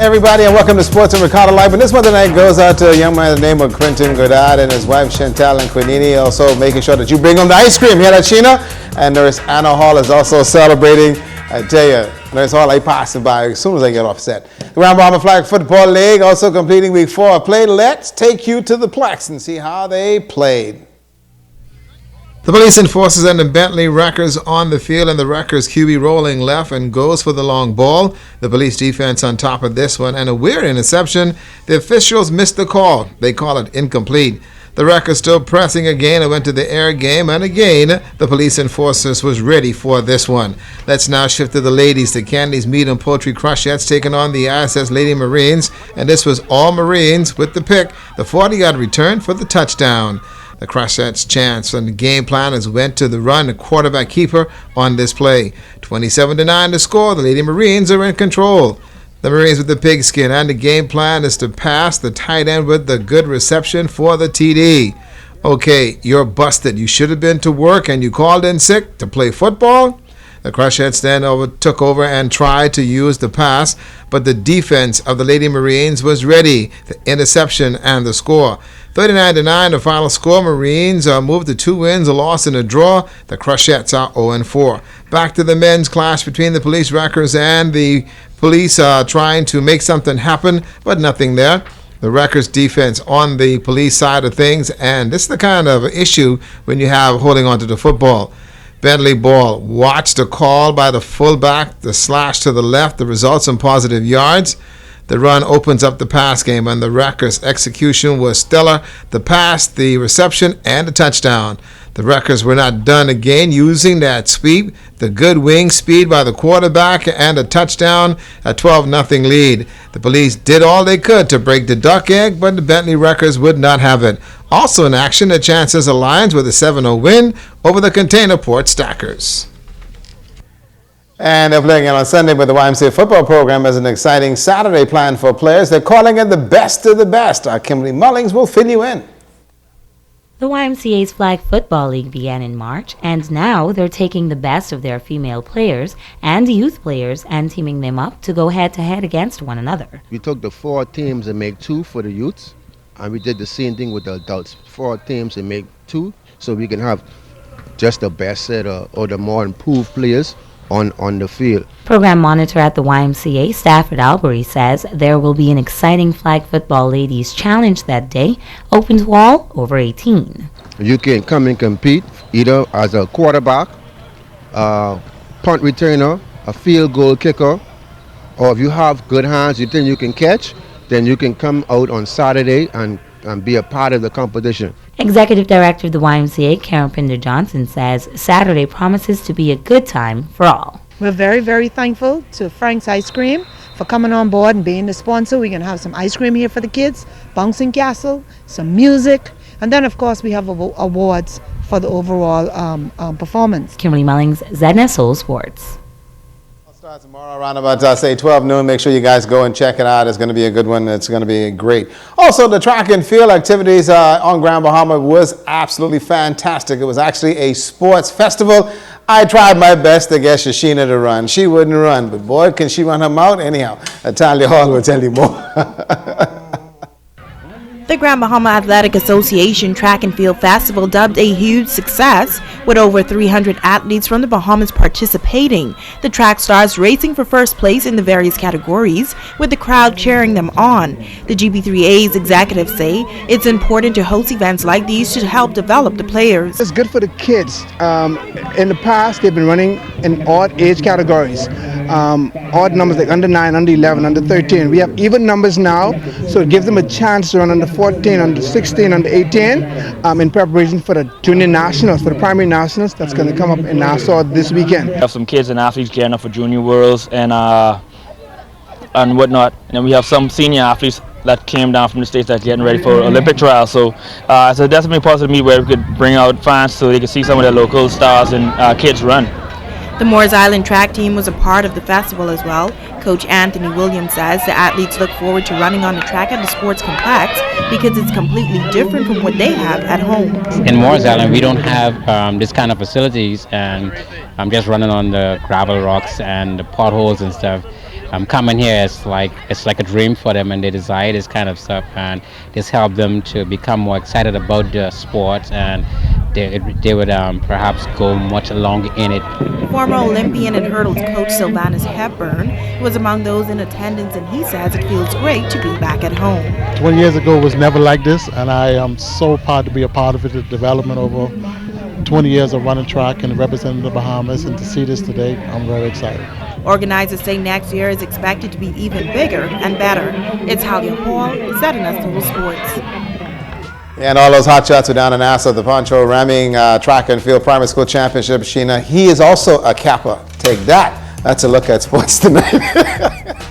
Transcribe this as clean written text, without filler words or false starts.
Everybody, and welcome to Sports and Ricardo Live. And this one tonight goes out to a young man by the name of Quentin Godard and his wife Chantal and Quinini, also making sure that you bring him the ice cream here at Sheena. And Nurse Anna Hall is also celebrating. I tell you, Nurse Hall, I pass it by as soon as I get off set. The Grand Bahama Flag Football League also completing week 4 of play. Let's take you to the Plex and see how they played. The police enforcers and the Bentley Wreckers on the field, and the Wreckers QB rolling left and goes for the long ball. The police defense on top of this one, and a weird interception. The officials missed the call. They call it incomplete. The Wreckers still pressing again and went to the air game, and again, the police enforcers was ready for this one. Let's now shift to the ladies. The Candy's Meat and Poultry Crushets taking on the ISS Lady Marines, and this was all Marines with the pick. The 40-yard return for the touchdown. The Crushets' chance and the game plan is went to the run, the quarterback keeper on this play. 27-9 to score. The Lady Marines are in control. The Marines with the pigskin, and the game plan is to pass the tight end with the good reception for the TD. Okay, you're busted. You should have been to work and you called in sick to play football. The Crushets then took over and tried to use the pass, but the defense of the Lady Marines was ready. The interception and the score. 39-9, the final score. Marines moved to 2 wins, a loss, and a draw. The Crushets are 0-4. Back to the men's clash between the police wreckers and the police trying to make something happen, but nothing there. The Wreckers defense on the police side of things, and this is the kind of issue when you have holding on to the football. Bentley ball. Watch the call by the fullback, the slash to the left, the results in positive yards. The run opens up the pass game, and the Wreckers' execution was stellar. The pass, the reception, and the touchdown. The Wreckers were not done again using that sweep, the good wing speed by the quarterback, and a touchdown, a 12-0 lead. The police did all they could to break the duck egg, but the Bentley Wreckers would not have it. Also in action, the Chances Alliance with a 7-0 win over the Container Port Stackers. And they're playing it on Sunday, but the YMCA football program has an exciting Saturday plan for players. They're calling it the best of the best. Our Kimberly Mullings will fill you in. The YMCA's Flag Football League began in March, and now they're taking the best of their female players and youth players and teaming them up to go head-to-head against one another. We took the 4 teams and made 2 for the youths, and we did the same thing with the adults. 4 teams and make 2, so we can have just the best set or the more improved players on the field. Program monitor at the YMCA, Stafford Albury, says there will be an exciting Flag Football Ladies Challenge that day, open to all over 18. You can come and compete either as a quarterback, punt returner, a field goal kicker, or if you have good hands you think you can catch, then you can come out on Saturday and be a part of the competition. Executive Director of the YMCA, Karen Pinder-Johnson, says Saturday promises to be a good time for all. We're very, very thankful to Frank's Ice Cream for coming on board and being the sponsor. We're going to have some ice cream here for the kids, bouncing castle, some music, and then, of course, we have awards for the overall performance. Kimberly Mullings, ZNS Soul Sports. Starts tomorrow around about, say, 12 noon. Make sure you guys go and check it out. It's going to be a good one. It's going to be great. Also, the track and field activities on Grand Bahama was absolutely fantastic. It was actually a sports festival. I tried my best to get Shashina to run. She wouldn't run, but boy, can she run her mouth. Anyhow, Natalia Hall will tell you more. The Grand Bahama Athletic Association Track and Field Festival, dubbed a huge success, with over 300 athletes from the Bahamas participating. The track stars racing for first place in the various categories, with the crowd cheering them on. The GB3A's executives say it's important to host events like these to help develop the players. It's good for the kids. In the past, they've been running in odd age categories. Odd numbers like under 9, under 11, under 13. We have even numbers now, so it gives them a chance to run under 14, under 16, under 18 in preparation for the junior nationals, for the primary nationals that's going to come up in Nassau this weekend. We have some kids and athletes gearing up for junior worlds and whatnot. And we have some senior athletes that came down from the States that's getting ready for Olympic trials. So it's a definitely positive meet where we could bring out fans so they can see some of the local stars and kids run. The Moores Island track team was a part of the festival as well. Coach Anthony Williams says the athletes look forward to running on the track at the sports complex because it's completely different from what they have at home. In Moores Island, we don't have this kind of facilities, and I'm just running on the gravel rocks and the potholes and stuff. coming here is it's like a dream for them, and they desire this kind of stuff, and this help them to become more excited about the sports, and they would perhaps go much longer in it. Former Olympian and hurdles coach Sylvanus Hepburn was among those in attendance, and he says it feels great to be back at home. 20 years ago was never like this, and I am so proud to be a part of it, the development over 20 years of running track and representing the Bahamas, and to see this today, I'm very excited. Organizers say next year is expected to be even bigger and better. It's Halia Hall, ZNS Total Sports. And all those hot shots are down in Nassau, the Poncho Ramming Track and Field Primary School Championship. Sheena, he is also a Kappa. Take that. That's a look at sports tonight.